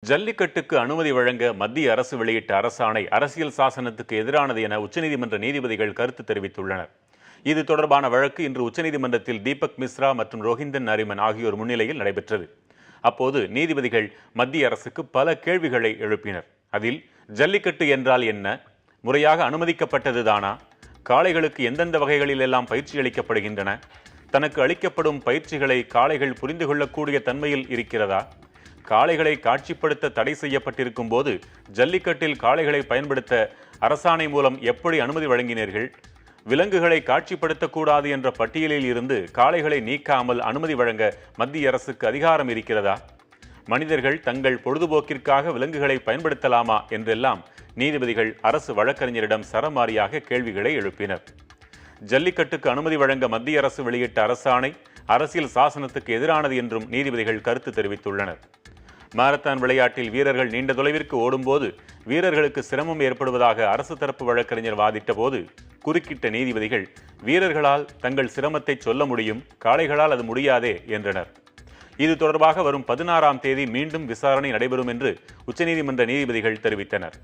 ஜல்லிக்கட்டுக்கு அனுமதி வழங்க மத்திய அரசு வெளியிட்ட அரசாணை அரசியல் சாசனத்துக்கு எதிரானது என உச்சநீதிமன்ற நீதிபதிகள் கருத்து தெரிவித்துள்ளனர். இது தொடர்பான வழக்கு இன்று உச்சநீதிமன்றத்தில் தீபக் மிஸ்ரா மற்றும் ரோஹிந்தன் நரிமன் ஆகியோர் முன்னிலையில் நடைபெற்றது. அப்போது நீதிபதிகள் மத்திய அரசுக்கு பல கேள்விகளை எழுப்பினர். அதில் ஜல்லிக்கட்டு என்றால் என்ன, முறையாக அனுமதிக்கப்பட்டதுதானா, காளைகளுக்கு எந்தெந்த வகைகளில் எல்லாம் பயிற்சி அளிக்கப்படுகின்றன, தனக்கு அளிக்கப்படும் பயிற்சிகளை காளைகள் புரிந்து கொள்ளக்கூடிய தன்மையில் இருக்கிறதா, காளைகளை காட்சிப்படுத்த தடை செய்யப்பட்டிருக்கும் போது ஜல்லிக்கட்டில் காளைகளை பயன்படுத்த அரசாணை மூலம் எப்படி அனுமதி வழங்கினீர்கள், விலங்குகளை காட்சிப்படுத்தக்கூடாது என்ற பட்டியலில் இருந்து காளைகளை நீக்காமல் அனுமதி வழங்க மத்திய அரசுக்கு அதிகாரம் இருக்கிறதா, மனிதர்கள் தங்கள் பொழுதுபோக்கிற்காக விலங்குகளை பயன்படுத்தலாமா என்றெல்லாம் நீதிபதிகள் அரசு வழக்கறிஞரிடம் சரமாரியாக கேள்விகளை எழுப்பினர். ஜல்லிக்கட்டுக்கு அனுமதி வழங்க மத்திய அரசு வெளியிட்ட அரசாணை அரசியல் சாசனத்துக்கு எதிரானது என்றும் நீதிபதிகள் கருத்து தெரிவித்துள்ளனர். மாரத்தான் விளையாட்டில் வீரர்கள் நீண்ட தொலைவிற்கு ஓடும்போது வீரர்களுக்கு சிரமம் ஏற்படுவதாக அரசு தரப்பு வழக்கறிஞர் வாதிட்ட போது குறுக்கிட்ட நீதிபதிகள், வீரர்களால் தங்கள் சிரமத்தை சொல்ல முடியும், காளைகளால் அது முடியாதே என்றனர். இது தொடர்பாக வரும் 16ஆம் தேதி மீண்டும் விசாரணை நடைபெறும் என்று உச்சநீதிமன்ற நீதிபதிகள் தெரிவித்தனர்.